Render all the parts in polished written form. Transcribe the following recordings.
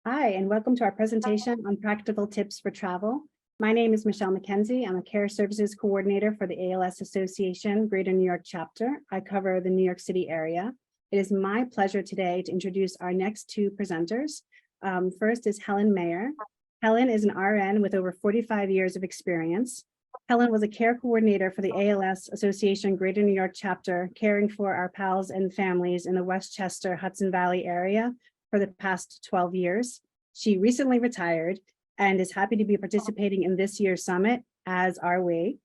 Hi, and welcome to our presentation on practical tips for travel. My name is Michelle McKenzie. I'm a Care Services Coordinator for the ALS Association Greater New York Chapter. I cover the New York City area. It is my pleasure today to introduce our next two presenters. First is Helen Mayer. Helen is an RN with over 45 years of experience. Helen was a care coordinator for the ALS Association Greater New York Chapter, caring for our pals and families in the Westchester, Hudson Valley area for the past 12 years. She recently retired and is happy to be participating in this year's summit, as are we.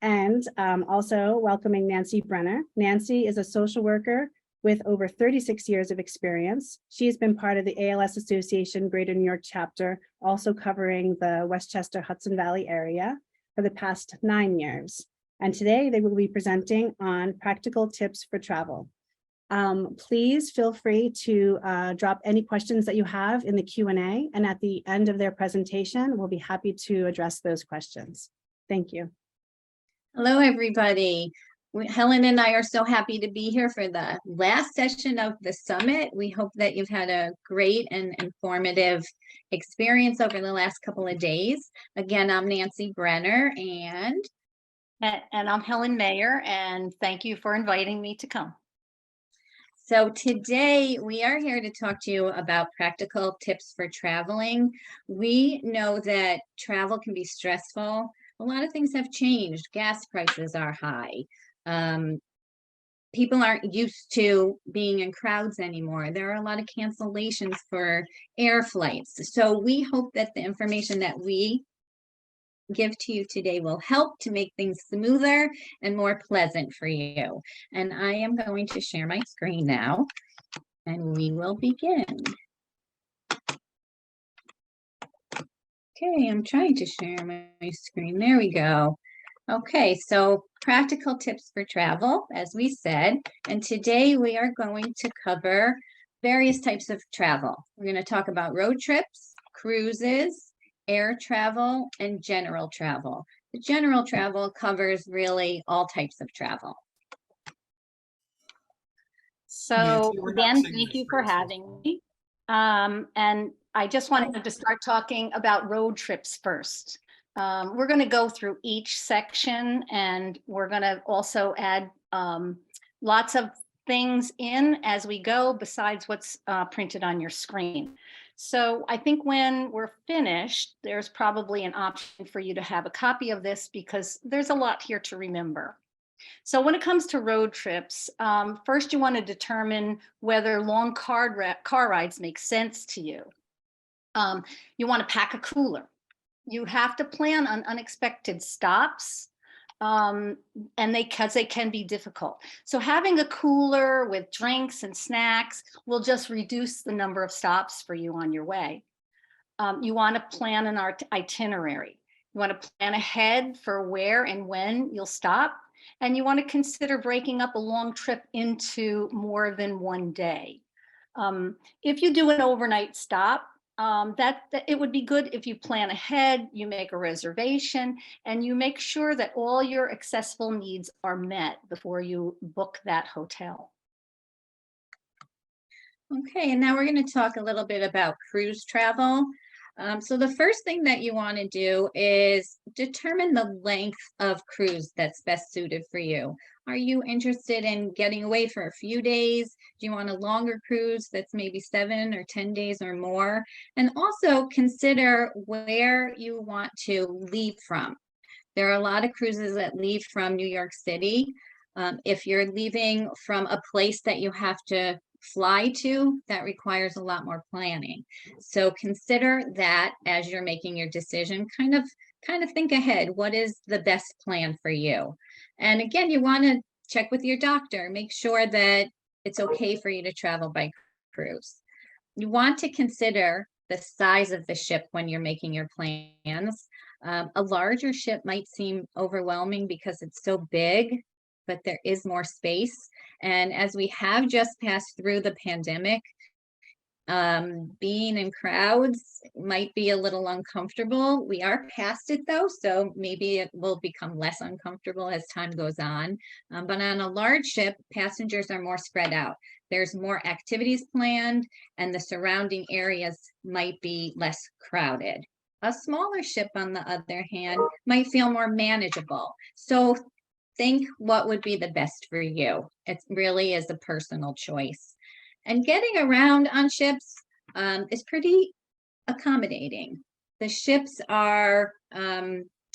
And also welcoming Nancy Brenner. Nancy is a social worker with over 36 years of experience. She has been part of the ALS Association Greater New York Chapter, also covering the Westchester Hudson Valley area for the past 9 years. And today they will be presenting on practical tips for travel. Please feel free to drop any questions that you have in the Q&A, and at the end of their presentation, we'll be happy to address those questions. Thank you. Hello, everybody. Helen and I are so happy to be here for the last session of the summit. We hope that you've had a great and informative experience over the last couple of days. Again, I'm Nancy Brenner and I'm Helen Mayer, and thank you for inviting me to come. So today we are here to talk to you about practical tips for traveling. We know that travel can be stressful. A lot of things have changed. Gas prices are high. People aren't used to being in crowds anymore. There are a lot of cancellations for air flights. So we hope that the information that we give to you today will help to make things smoother and more pleasant for you. And I am going to share my screen now, and we will begin. Okay, I'm trying to share my screen. There we go. Okay, so practical tips for travel, as we said, and today we are going to cover various types of travel. We're going to talk about road trips, cruises, air travel, and general travel. The general travel covers really all types of travel. So again, thank you for having me. And I just wanted to start talking about road trips first. We're going to go through each section, and we're going to also add lots of things in as we go besides what's printed on your screen. So I think when we're finished, there's probably an option for you to have a copy of this because there's a lot here to remember. So when it comes to road trips, first you want to determine whether long car rides make sense to you. You want to pack a cooler. You have to plan on unexpected stops, because they can be difficult. So having a cooler with drinks and snacks will just reduce the number of stops for you on your way. You want to plan an itinerary. You want to plan ahead for where and when you'll stop. And you want to consider breaking up a long trip into more than one day. If you do an overnight stop, it would be good if you plan ahead, you make a reservation, and you make sure that all your accessible needs are met before you book that hotel. Okay, and now we're going to talk a little bit about cruise travel. So the first thing that you want to do is determine the length of cruise that's best suited for you. Are you interested in getting away for a few days? Do you want a longer cruise that's maybe 7 or 10 days or more? And also consider where you want to leave from. There are a lot of cruises that leave from New York City. If you're leaving from a place that you have to fly to, that requires a lot more planning. So consider that as you're making your decision. Kind of think ahead. What is the best plan for you? And again, you want to check with your doctor. Make sure that it's okay for you to travel by cruise. You want to consider the size of the ship when you're making your plans. A larger ship might seem overwhelming because it's so big, but there is more space. And as we have just passed through the pandemic, Being in crowds might be a little uncomfortable. We are past it though, so maybe it will become less uncomfortable as time goes on. But on a large ship, passengers are more spread out. There's more activities planned, and the surrounding areas might be less crowded. A smaller ship, on the other hand, might feel more manageable. So think what would be the best for you. It really is a personal choice. And getting around on ships is pretty accommodating. The ships are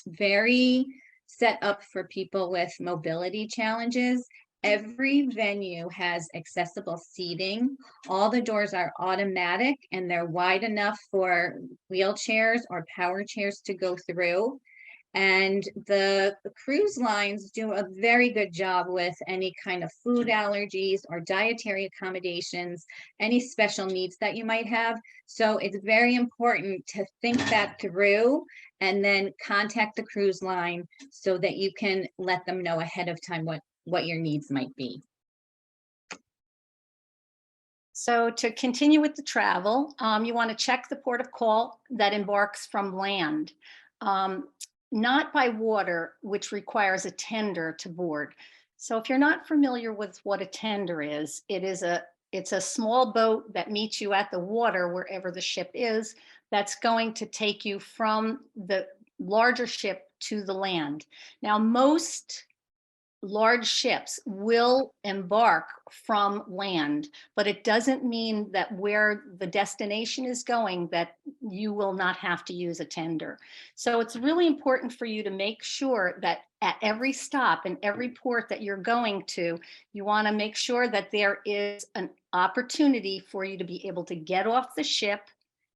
very set up for people with mobility challenges. Every venue has accessible seating. All the doors are automatic and they're wide enough for wheelchairs or power chairs to go through. And the cruise lines do a very good job with any kind of food allergies or dietary accommodations, any special needs that you might have. So it's very important to think that through and then contact the cruise line so that you can let them know ahead of time what your needs might be. So to continue with the travel, you want to check the port of call that embarks from land. Not by water, which requires a tender to board. So if you're not familiar with what a tender is, it's a small boat that meets you at the water wherever the ship is, that's going to take you from the larger ship to the land. Now, most large ships will embark from land, but it doesn't mean that where the destination is going that you will not have to use a tender. So it's really important for you to make sure that at every stop and every port that you're going to, you want to make sure that there is an opportunity for you to be able to get off the ship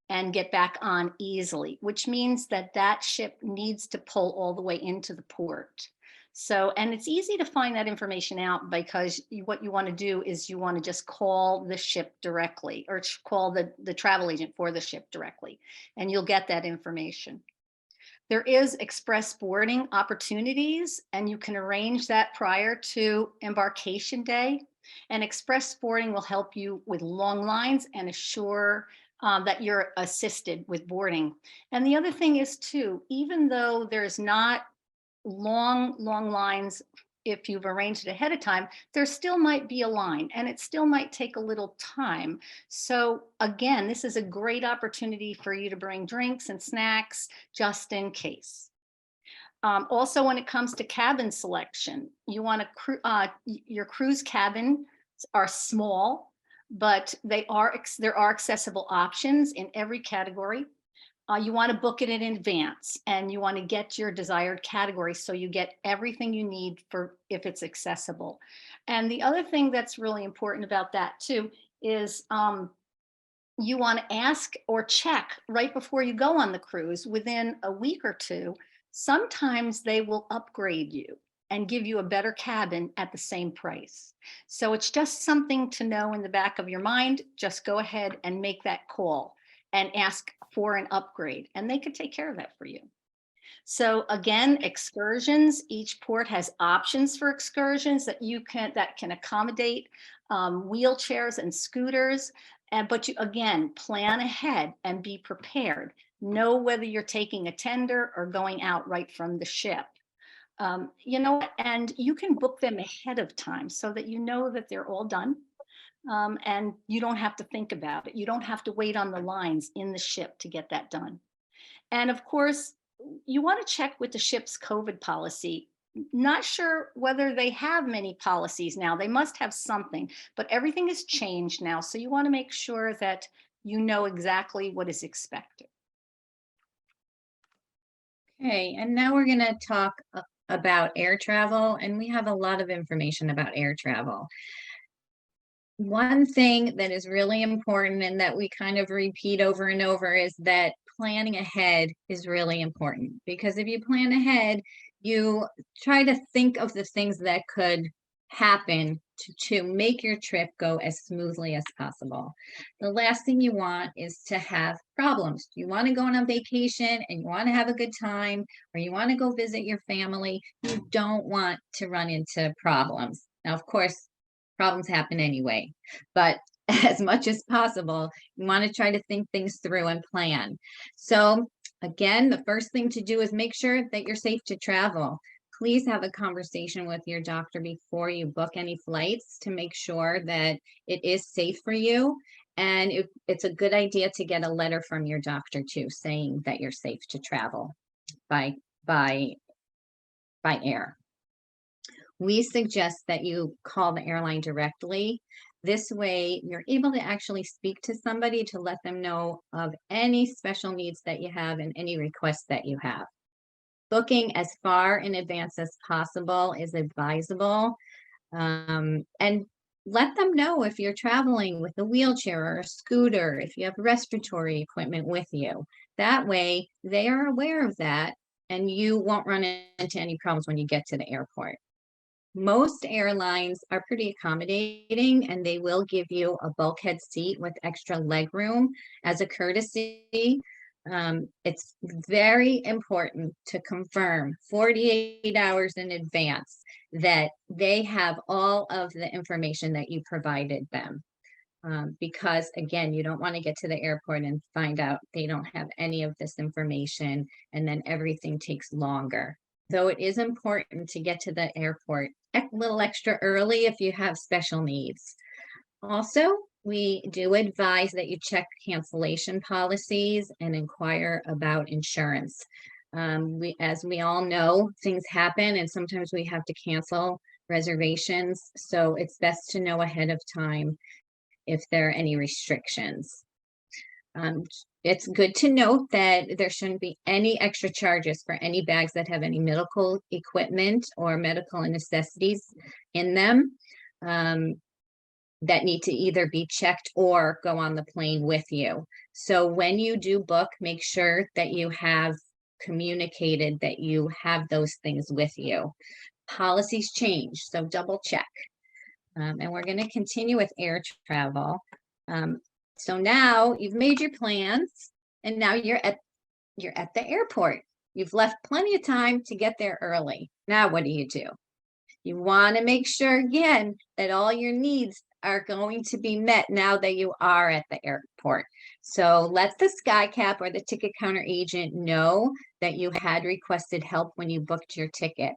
and get back on easily, which means that that ship needs to pull all the way into the port. So, and it's easy to find that information out because what you want to do is you want to just call the ship directly or call the travel agent for the ship directly, and you'll get that information. There is express boarding opportunities, and you can arrange that prior to embarkation day. And express boarding will help you with long lines and assure that you're assisted with boarding. And the other thing is too, even though there's not long lines, if you've arranged it ahead of time, there still might be a line and it still might take a little time. So again, this is a great opportunity for you to bring drinks and snacks just in case. Also, when it comes to cabin selection, you want to your cruise cabins are small, but there are accessible options in every category. You want to book it in advance and you want to get your desired category so you get everything you need for if it's accessible. And the other thing that's really important about that too is you want to ask or check right before you go on the cruise within a week or two. Sometimes they will upgrade you and give you a better cabin at the same price. So it's just something to know in the back of your mind. Just go ahead and make that call and ask for an upgrade, and they could take care of that for you. So again, excursions, each port has options for excursions that can accommodate wheelchairs and scooters. But you, again, plan ahead and be prepared. Know whether you're taking a tender or going out right from the ship. You know, and you can book them ahead of time so that you know that they're all done. And you don't have to think about it. You don't have to wait on the lines in the ship to get that done. And of course, you want to check with the ship's COVID policy. Not sure whether they have many policies now. They must have something, but everything has changed now. So you want to make sure that you know exactly what is expected. Okay, and now we're going to talk about air travel, and we have a lot of information about air travel. One thing that is really important and that we kind of repeat over and over is that planning ahead is really important, because if you plan ahead, you try to think of the things that could happen to make your trip go as smoothly as possible. The last thing you want is to have problems. You want to go on a vacation and you want to have a good time, or you want to go visit your family. You don't want to run into problems. Now, of course, problems happen anyway, but as much as possible. You want to try to think things through and plan. So again, the first thing to do is make sure that you're safe to travel. Please have a conversation with your doctor before you book any flights to make sure that it is safe for you. And it's a good idea to get a letter from your doctor too, saying that you're safe to travel by air. We suggest that you call the airline directly. This way, you're able to actually speak to somebody to let them know of any special needs that you have and any requests that you have. Booking as far in advance as possible is advisable. And let them know if you're traveling with a wheelchair or a scooter, if you have respiratory equipment with you. That way, they are aware of that and you won't run into any problems when you get to the airport. Most airlines are pretty accommodating and they will give you a bulkhead seat with extra leg room as a courtesy. It's very important to confirm 48 hours in advance that they have all of the information that you provided them. Because again, you don't want to get to the airport and find out they don't have any of this information and then everything takes longer. Though it is important to get to the airport a little extra early if you have special needs. Also, we do advise that you check cancellation policies and inquire about insurance. As we all know, things happen and sometimes we have to cancel reservations. So it's best to know ahead of time if there are any restrictions. It's good to note that there shouldn't be any extra charges for any bags that have any medical equipment or medical necessities in them that need to either be checked or go on the plane with you. So when you do book, make sure that you have communicated that you have those things with you. Policies change, so double check. And we're going to continue with air travel. So now you've made your plans and now you're at the airport. You've left plenty of time to get there early. Now what do? You want to make sure again that all your needs are going to be met now that you are at the airport. So let the SkyCap or the ticket counter agent know that you had requested help when you booked your ticket.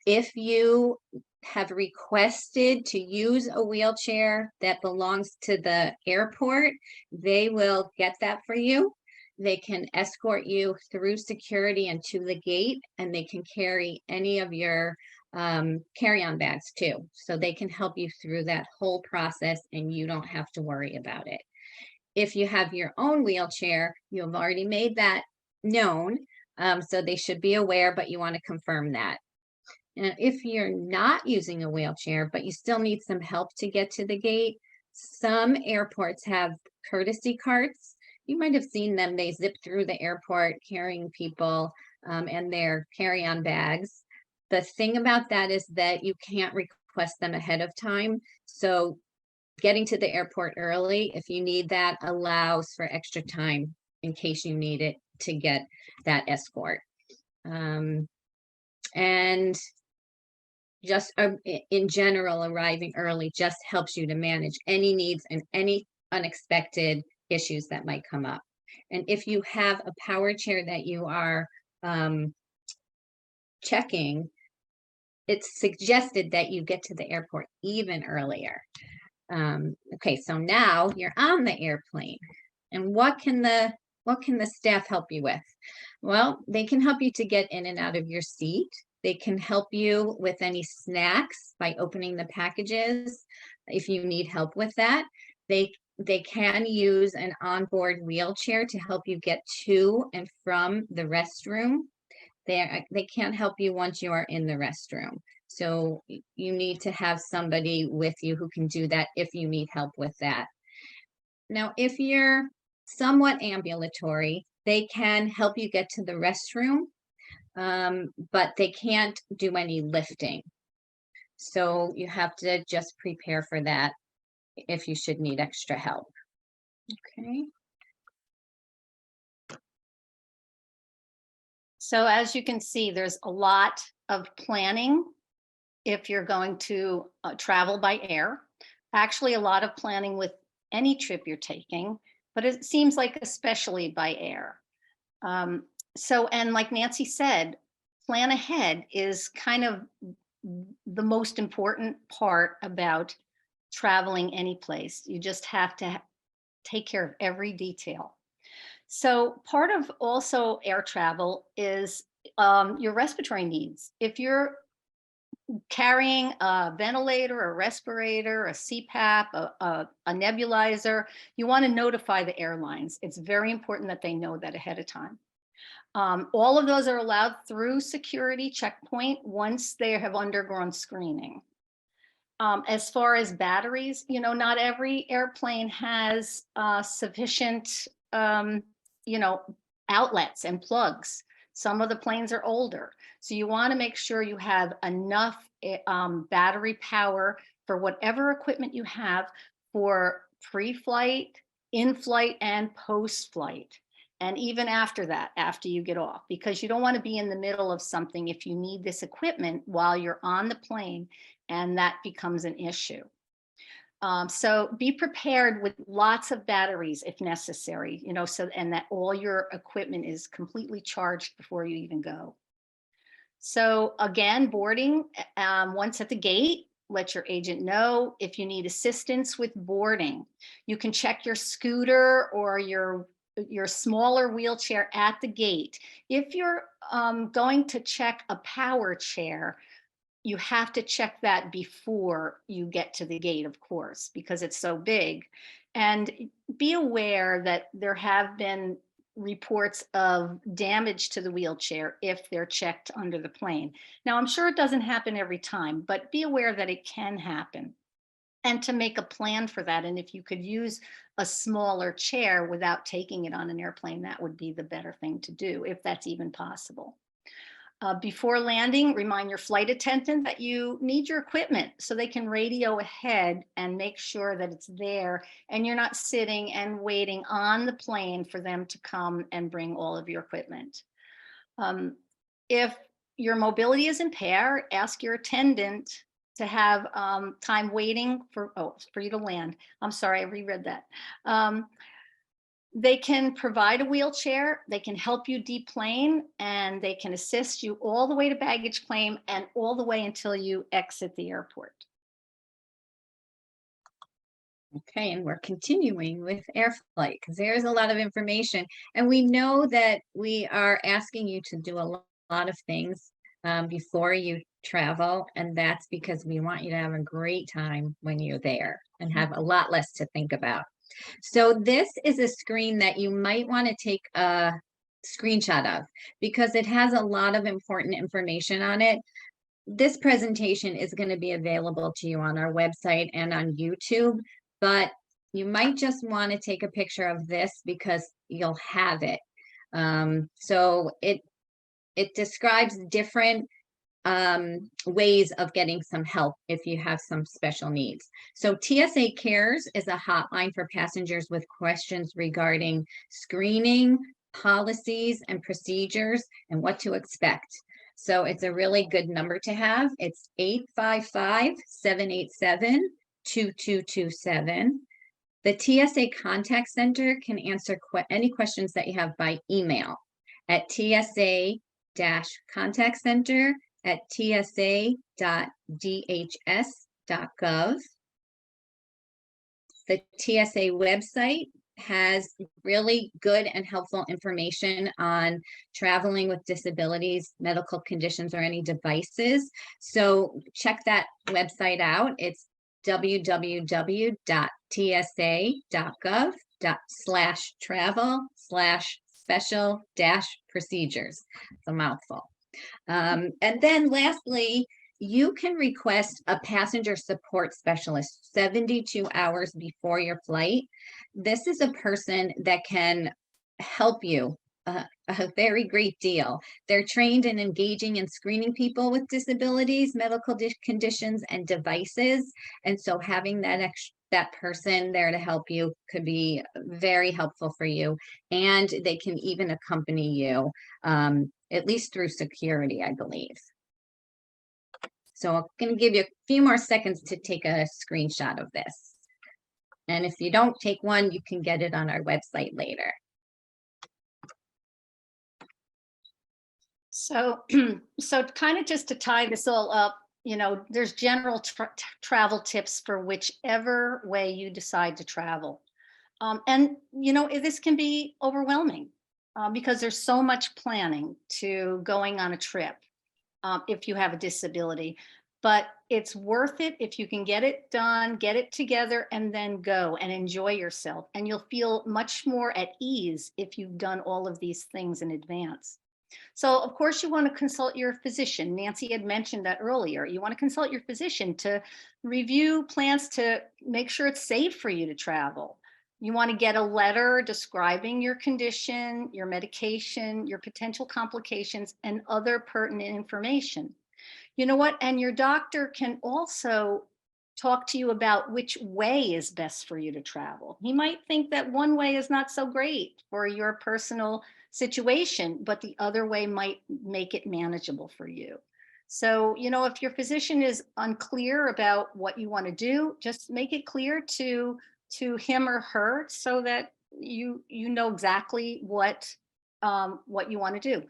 If you have requested to use a wheelchair that belongs to the airport, they will get that for you. They can escort you through security and to the gate, and they can carry any of your carry-on bags too. So they can help you through that whole process and you don't have to worry about it. If you have your own wheelchair, you have already made that known. So they should be aware, but you want to confirm that. And if you're not using a wheelchair, but you still need some help to get to the gate, some airports have courtesy carts. You might have seen them. They zip through the airport carrying people and their carry-on bags. The thing about that is that you can't request them ahead of time. So getting to the airport early, if you need that, allows for extra time in case you need it to get that escort. And just in general, arriving early just helps you to manage any needs and any unexpected issues that might come up. And if you have a power chair that you are checking, it's suggested that you get to the airport even earlier. Okay, so now you're on the airplane, and what can the staff help you with? Well, they can help you to get in and out of your seat. They can help you with any snacks by opening the packages if you need help with that. They can use an onboard wheelchair to help you get to and from the restroom. They can't help you once you are in the restroom. So you need to have somebody with you who can do that if you need help with that. Now, if you're somewhat ambulatory, they can help you get to the restroom, but they can't do any lifting. So you have to just prepare for that if you should need extra help. Okay. So as you can see, there's a lot of planning if you're going to travel by air. actually a lot of planning with any trip you're taking, but it seems like especially by air. And like Nancy said, plan ahead is kind of the most important part about traveling any place. You just have to take care of every detail. So part of also air travel is your respiratory needs. If you're carrying a ventilator, a respirator, a CPAP, a nebulizer, you want to notify the airlines. It's very important that they know that ahead of time. All of those are allowed through security checkpoint once they have undergone screening. As far as batteries, not every airplane has sufficient, outlets and plugs. Some of the planes are older. So you want to make sure you have enough battery power for whatever equipment you have for pre-flight, in-flight, and post-flight. And even after that, after you get off, because you don't want to be in the middle of something if you need this equipment while you're on the plane, and that becomes an issue. So be prepared with lots of batteries if necessary, and that all your equipment is completely charged before you even go. So again, boarding, once at the gate, let your agent know if you need assistance with boarding. You can check your scooter or your smaller wheelchair at the gate. If you're going to check a power chair, you have to check that before you get to the gate, of course, because it's so big. And be aware that there have been reports of damage to the wheelchair if they're checked under the plane. Now, I'm sure it doesn't happen every time, but be aware that it can happen, and to make a plan for that. And if you could use a smaller chair without taking it on an airplane, that would be the better thing to do, if that's even possible. Before landing, remind your flight attendant that you need your equipment so they can radio ahead and make sure that it's there and you're not sitting and waiting on the plane for them to come and bring all of your equipment. If your mobility is impaired, ask your attendant to have time waiting for you to land. I'm sorry, I reread that. They can provide a wheelchair, they can help you deplane, and they can assist you all the way to baggage claim and all the way until you exit the airport. Okay, and we're continuing with air flight because there's a lot of information. And we know that we are asking you to do a lot of things before you travel. And that's because we want you to have a great time when you're there and have a lot less to think about. So this is a screen that you might want to take a screenshot of because it has a lot of important information on it. This presentation is going to be available to you on our website and on YouTube, but you might just want to take a picture of this because you'll have it. So it describes different ways of getting some help if you have some special needs. So TSA Cares is a hotline for passengers with questions regarding screening, policies, and procedures, and what to expect. So it's a really good number to have. It's 855-787-2227. The TSA Contact Center can answer any questions that you have by email at tsa-contactcenter@tsa.dhs.gov. The TSA website has really good and helpful information on traveling with disabilities, medical conditions, or any devices. So check that website out. It's www.tsa.gov/travel/special-procedures. It's a mouthful. And then lastly, you can request a passenger support specialist 72 hours before your flight. This is a person that can help you a very great deal. They're trained in engaging and screening people with disabilities, medical conditions, and devices. And so having that person there to help you could be very helpful for you. And they can even accompany you, at least through security, I believe. So I'm going to give you a few more seconds to take a screenshot of this. And if you don't take one, you can get it on our website later. So, so kind of just to tie this all up, you know, there's general travel tips for whichever way you decide to travel. And, you know, this can be overwhelming because there's so much planning to going on a trip if you have a disability. But it's worth it if you can get it done, get it together, and then go and enjoy yourself. And you'll feel much more at ease if you've done all of these things in advance. So of course you want to consult your physician. Nancy had mentioned that earlier. You want to consult your physician to review plans to make sure it's safe for you to travel. You want to get a letter describing your condition, your medication, your potential complications, and other pertinent information. You know what? And your doctor can also talk to you about which way is best for you to travel. He might think that one way is not so great for your personal situation, but the other way might make it manageable for you. So, you know, if your physician is unclear about what you want to do, just make it clear to him or her so that you know exactly what you want to do.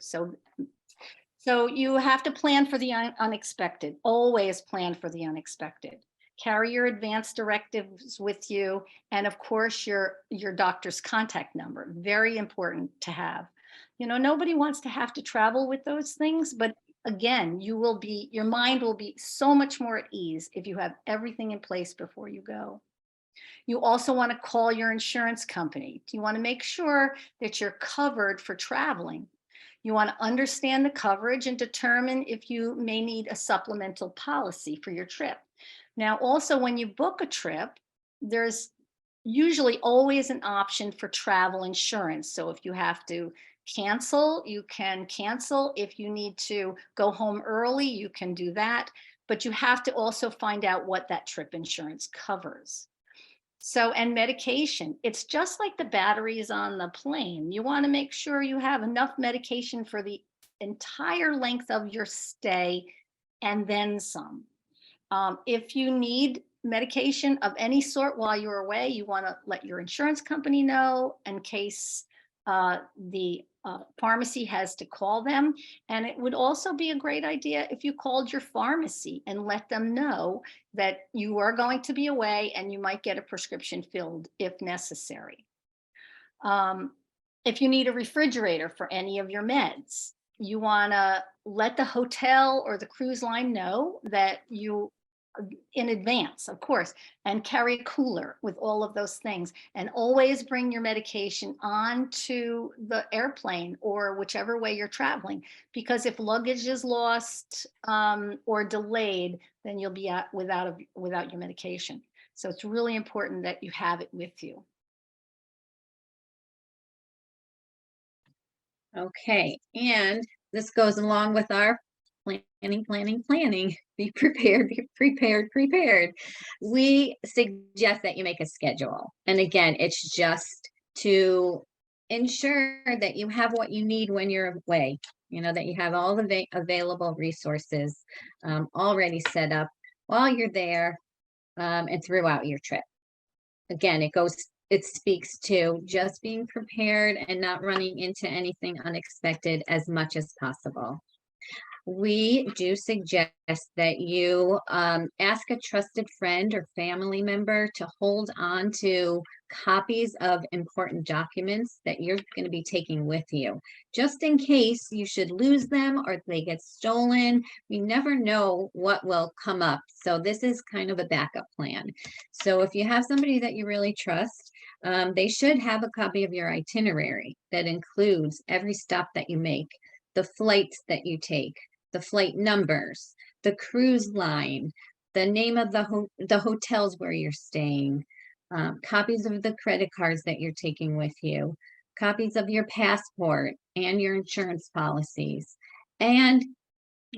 So you have to plan for the unexpected. Always plan for the unexpected. Carry your advance directives with you, and of course your doctor's contact number. Very important to have. You know, nobody wants to have to travel with those things, but again, your mind will be so much more at ease if you have everything in place before you go. You also want to call your insurance company. You want to make sure that you're covered for traveling. You want to understand the coverage and determine if you may need a supplemental policy for your trip. Now, also, when you book a trip, there's usually always an option for travel insurance. So if you have to cancel, you can cancel. If you need to go home early, you can do that. But you have to also find out what that trip insurance covers. So, and medication, it's just like the batteries on the plane. You want to make sure you have enough medication for the entire length of your stay and then some. If you need medication of any sort while you're away, you want to let your insurance company know in case the pharmacy has to call them. And it would also be a great idea if you called your pharmacy and let them know that you are going to be away and you might get a prescription filled if necessary. If you need a refrigerator for any of your meds, you want to let the hotel or the cruise line know that you in advance, of course, and carry a cooler with all of those things, and always bring your medication onto the airplane or whichever way you're traveling, because if luggage is lost or delayed, then you'll be without your medication. So it's really important that you have it with you. Okay, and this goes along with our planning. Be prepared, be prepared, prepared. We suggest that you make a schedule. And again, it's just to ensure that you have what you need when you're away, you know, that you have all the available resources already set up while you're there and throughout your trip. Again, it speaks to just being prepared and not running into anything unexpected as much as possible. We do suggest that you ask a trusted friend or family member to hold on to copies of important documents that you're going to be taking with you, just in case you should lose them or they get stolen. We never know what will come up. So this is kind of a backup plan. So if you have somebody that you really trust, they should have a copy of your itinerary that includes every stop that you make, the flights that you take, the flight numbers, the cruise line, the name of the hotels where you're staying, copies of the credit cards that you're taking with you, copies of your passport and your insurance policies. And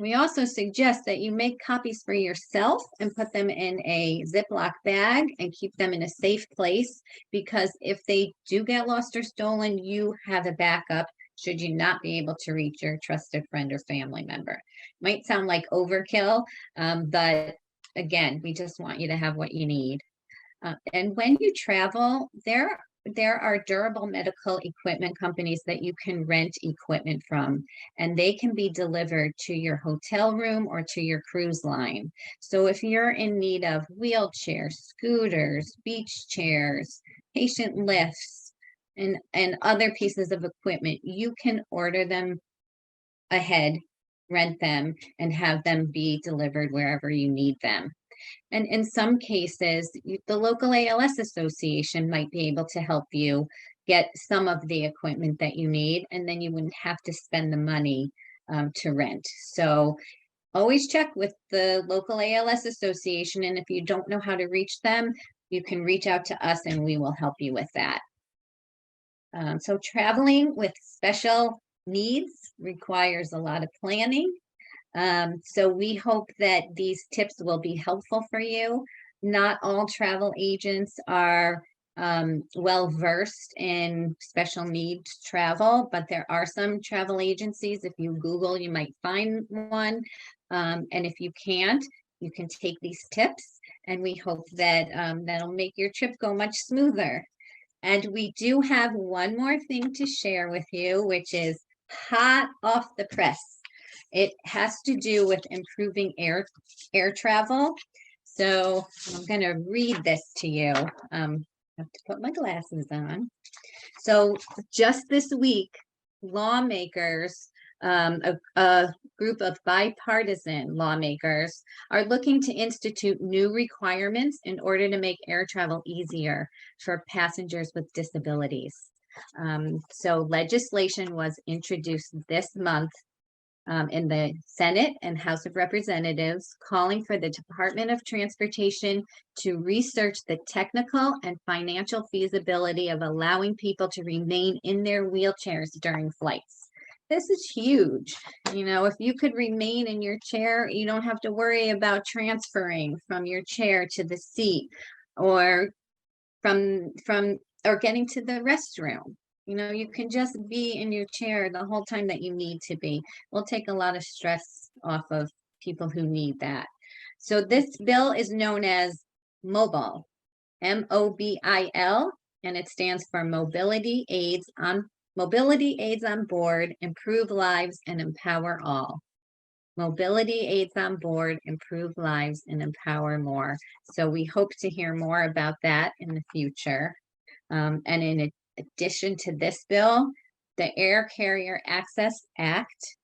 we also suggest that you make copies for yourself and put them in a Ziploc bag and keep them in a safe place, because if they do get lost or stolen, you have a backup should you not be able to reach your trusted friend or family member. Might sound like overkill, but again, we just want you to have what you need. And when you travel, there are durable medical equipment companies that you can rent equipment from, and they can be delivered to your hotel room or to your cruise line. So if you're in need of wheelchairs, scooters, beach chairs, patient lifts, and other pieces of equipment, you can order them ahead, rent them, and have them be delivered wherever you need them. And in some cases, the local ALS association might be able to help you get some of the equipment that you need, and then you wouldn't have to spend the money to rent. So always check with the local ALS association, and if you don't know how to reach them, you can reach out to us and we will help you with that. So traveling with special needs requires a lot of planning. So we hope that these tips will be helpful for you. Not all travel agents are well versed in special needs travel, but there are some travel agencies. If you Google, you might find one. And if you can't, you can take these tips, and we hope that that'll make your trip go much smoother. And we do have one more thing to share with you, which is hot off the press. It has to do with improving air travel. So I'm going to read this to you. I have to put my glasses on. So just this week, lawmakers, a group of bipartisan lawmakers, are looking to institute new requirements in order to make air travel easier for passengers with disabilities. So legislation was introduced this month in the Senate and House of Representatives, calling for the Department of Transportation to research the technical and financial feasibility of allowing people to remain in their wheelchairs during flights. This is huge. You know, if you could remain in your chair, you don't have to worry about transferring from your chair to the seat, or or getting to the restroom. You know, you can just be in your chair the whole time that you need to be. We'll take a lot of stress off of people who need that. So this bill is known as MOBILE, MOBIL, and it stands for Mobility Aids on Board, Improve Lives and Empower All. Mobility Aids on Board, Improve Lives and Empower More. So we hope to hear more about that in the future. And in addition to this bill, the Air Carrier Access Act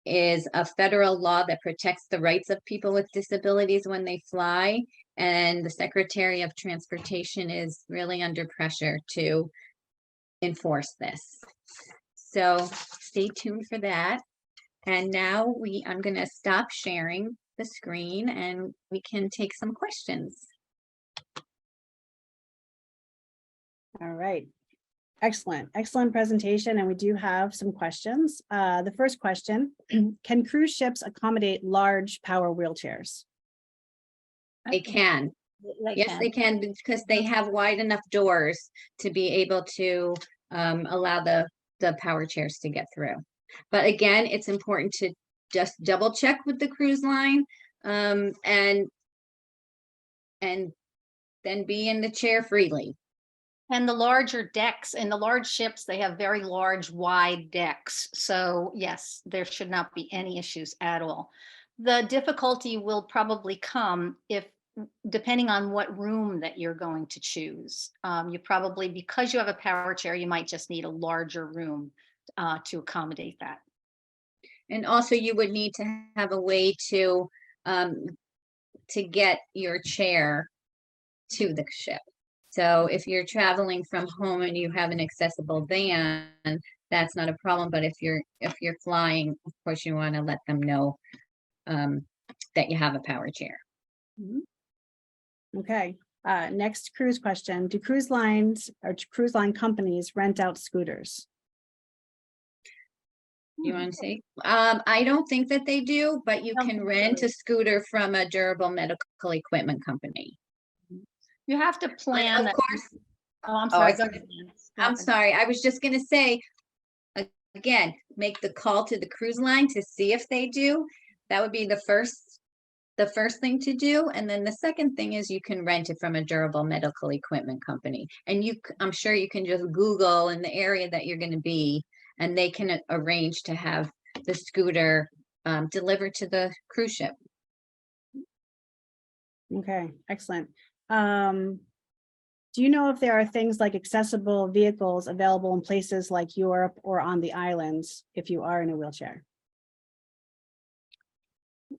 is a federal law that protects the rights of people with disabilities when they fly. And the Secretary of Transportation is really under pressure to enforce this. So stay tuned for that. And now I'm going to stop sharing the screen and we can take some questions. All right. Excellent. Excellent presentation. And we do have some questions. The first question, can cruise ships accommodate large power wheelchairs? They can. Yes, they can, because they have wide enough doors to be able to allow the power chairs to get through. But again, it's important to just double check with the cruise line and then be in the chair freely. And the larger decks and the large ships, they have very large, wide decks. So yes, there should not be any issues at all. The difficulty will probably come depending on what room that you're going to choose. You probably, because you have a power chair, you might just need a larger room to accommodate that. And also you would need to have a way to get your chair to the ship. So if you're traveling from home and you have an accessible van, that's not a problem. But if you're flying, of course, you want to let them know that you have a power chair. Okay. Next cruise question. Do cruise lines or cruise line companies rent out scooters? You want to say? I don't think that they do, but you can rent a scooter from a durable medical equipment company. You have to plan. Of course, Oh, I'm Oh, I sorry. Go ahead, Dan. I'm sorry. I was just gonna say, again, make the call to the cruise line to see if they do. That would be the first thing to do. And then the second thing is you can rent it from a durable medical equipment company. And I'm sure you can just Google in the area that you're going to be, and they can arrange to have the scooter delivered to the cruise ship. Okay, excellent. Do you know if there are things like accessible vehicles available in places like Europe or on the islands if you are in a wheelchair?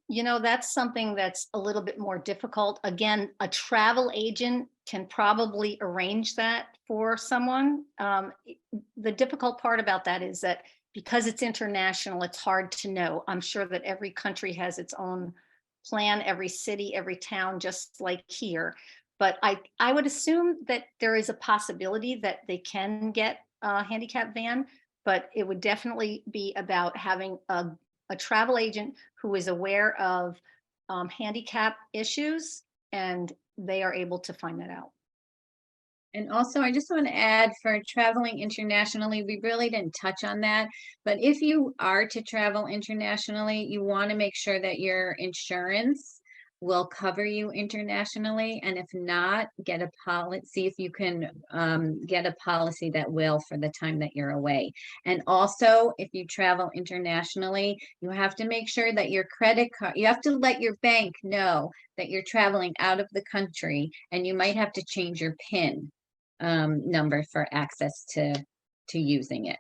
You know, that's something that's a little bit more difficult. Again, a travel agent can probably arrange that for someone. The difficult part about that is that because it's international, it's hard to know. I'm sure that every country has its own plan, every city, every town, just like here. But I would assume that there is a possibility that they can get a handicap van, but it would definitely be about having a travel agent who is aware of handicap issues, and they are able to find that out. And also, I just want to add, for traveling internationally, we really didn't touch on that. But if you are to travel internationally, you want to make sure that your insurance will cover you internationally. And if not, get a policy, see if you can get a policy that will for the time that you're away. And also, if you travel internationally, you have to make sure that your credit card, you have to let your bank know that you're traveling out of the country, and you might have to change your PIN number for access to using it.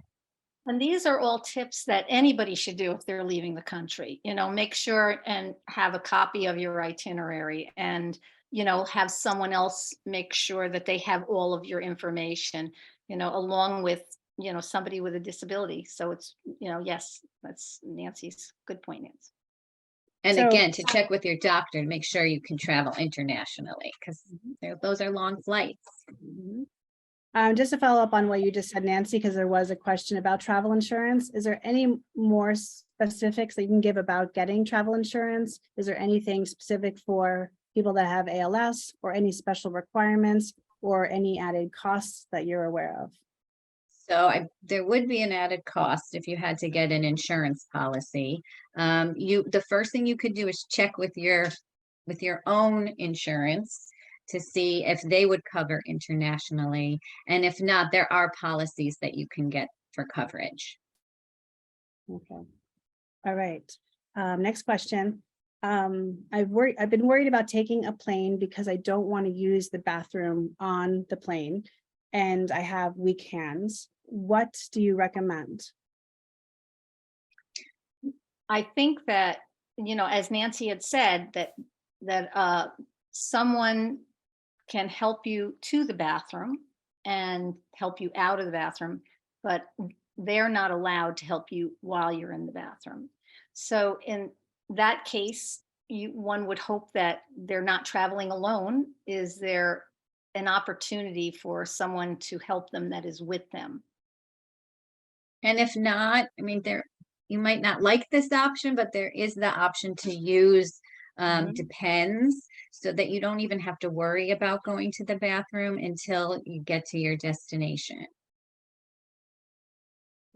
And these are all tips that anybody should do if they're leaving the country. You know, make sure and have a copy of your itinerary, and, you know, have someone else make sure that they have all of your information, you know, along with, you know, somebody with a disability. So it's, you know, yes, that's Nancy's good point, Nancy. And So- again, to check with your doctor to make sure you can travel internationally, because those are long flights. Mhm. Just to follow up on what you just said, Nancy, because there was a question about travel insurance. Is there any more specifics that you can give about getting travel insurance? Is there anything specific for people that have ALS, or any special requirements, or any added costs that you're aware of? So there would be an added cost if you had to get an insurance policy. The first thing you could do is check with your own insurance to see if they would cover internationally. And if not, there are policies that you can get for coverage. Okay. All right. Next question. I've been worried about taking a plane because I don't want to use the bathroom on the plane, and I have weak hands. What do you recommend? I think that, you know, as Nancy had said, that someone can help you to the bathroom and help you out of the bathroom, but they're not allowed to help you while you're in the bathroom. So in that case, one would hope that they're not traveling alone. Is there an opportunity for someone to help them that is with them? And if not, I mean, you might not like this option, but there is the option to use Depends, so that you don't even have to worry about going to the bathroom until you get to your destination.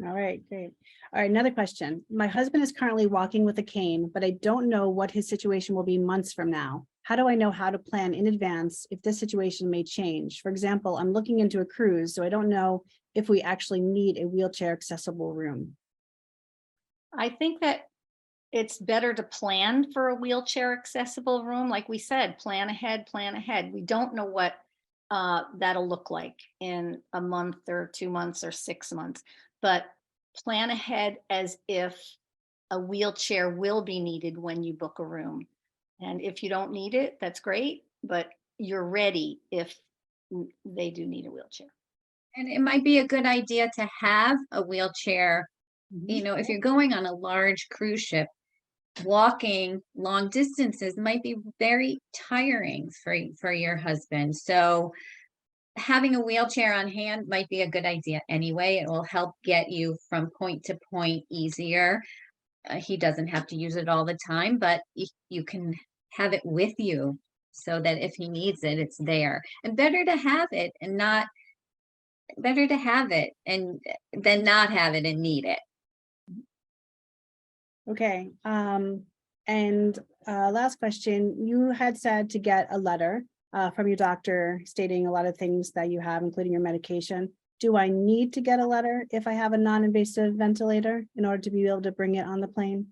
All right, great. All right, another question. My husband is currently walking with a cane, but I don't know what his situation will be months from now. How do I know how to plan in advance if this situation may change? For example, I'm looking into a cruise, so I don't know if we actually need a wheelchair accessible room. I think that it's better to plan for a wheelchair accessible room. Like we said, plan ahead, plan ahead. We don't know what that'll look like in a month or 2 months or 6 months, but plan ahead as if a wheelchair will be needed when you book a room. And if you don't need it, that's great, but you're ready if they do need a wheelchair. And it might be a good idea to have a wheelchair. You know, if you're going on a large cruise ship, walking long distances might be very tiring for your husband. So having a wheelchair on hand might be a good idea anyway. It will help get you from point to point easier. He doesn't have to use it all the time, but you can have it with you so that if he needs it, it's there. And better to have it and not better to have it and than not have it and need it. Okay, and last question, you had said to get a letter from your doctor stating a lot of things that you have, including your medication. Do I need to get a letter if I have a non-invasive ventilator in order to be able to bring it on the plane?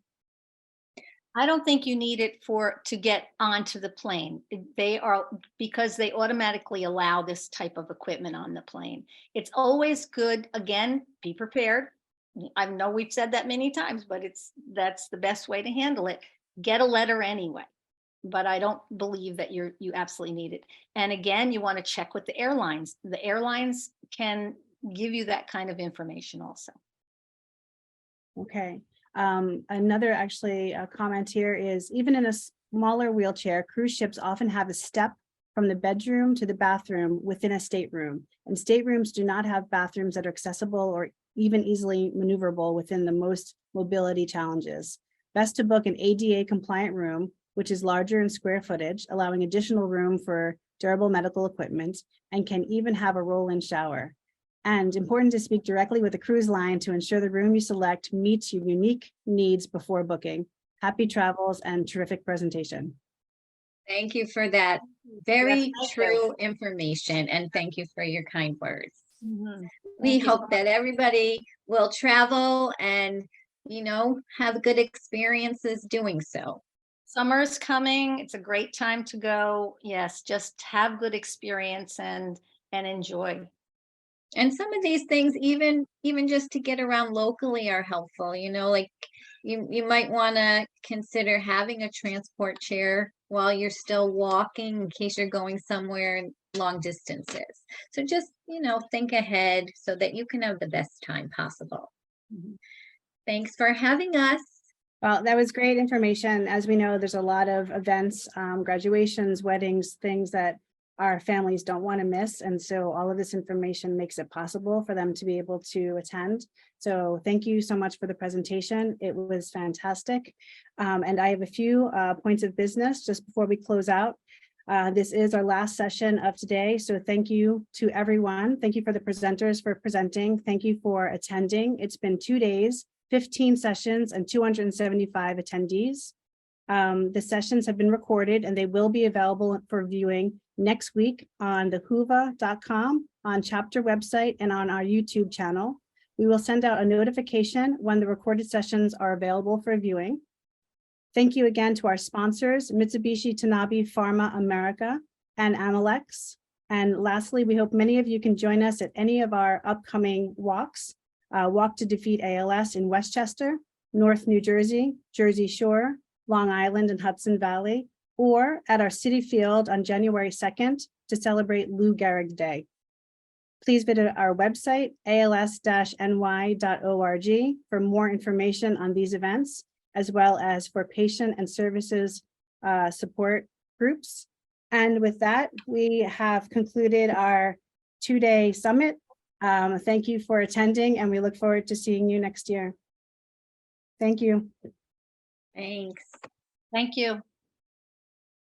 I don't think you need it to get onto the plane. They are, because they automatically allow this type of equipment on the plane. It's always good, again, be prepared. I know we've said that many times, but that's the best way to handle it. Get a letter anyway, but I don't believe that you absolutely need it. And again, you want to check with the airlines. The airlines can give you that kind of information also. Okay. Another actually comment here is even in a smaller wheelchair, cruise ships often have a step from the bedroom to the bathroom within a stateroom. And staterooms do not have bathrooms that are accessible or even easily maneuverable within the most mobility challenges. Best to book an ADA compliant room, which is larger in square footage, allowing additional room for durable medical equipment, and can even have a roll-in shower. And important to speak directly with the cruise line to ensure the room you select meets your unique needs before booking. Happy travels and terrific presentation. Thank you for that very Yes, true information, and thank you for your kind words. Mhm. We Thank you. hope that everybody will travel and, have good experiences doing so. Summer is coming. It's a great time to go. Yes, just have good experience and enjoy. And some of these things, even just to get around locally, are helpful. Like you might want to consider having a transport chair while you're still walking in case you're going somewhere long distances. So just, think ahead so that you can have the best time possible. Mhm. Thanks for having us. Well, that was great information. As we know, there's a lot of events, graduations, weddings, things that our families don't want to miss. And so all of this information makes it possible for them to be able to attend. So thank you so much for the presentation. It was fantastic. And I have a few points of business just before we close out. This is our last session of today. So thank you to everyone. Thank you for the presenters for presenting. Thank you for attending. It's been 2 days, 15 sessions and 275 attendees. The sessions have been recorded and they will be available for viewing next week on the whova.com, on chapter website, and on our YouTube channel. We will send out a notification when the recorded sessions are available for viewing. Thank you again to our sponsors, Mitsubishi Tanabe Pharma America and Amalex. And lastly, we hope many of you can join us at any of our upcoming walks. Walk to Defeat ALS in Westchester, North New Jersey, Jersey Shore, Long Island and Hudson Valley, or at our City Field on January 2nd to celebrate Lou Gehrig Day. Please visit our website, als-ny.org, for more information on these events, as well as for patient and services support groups. And with that, we have concluded our 2-day summit. Thank you for attending, and we look forward to seeing you next year. Thank you. Thanks. Thank you.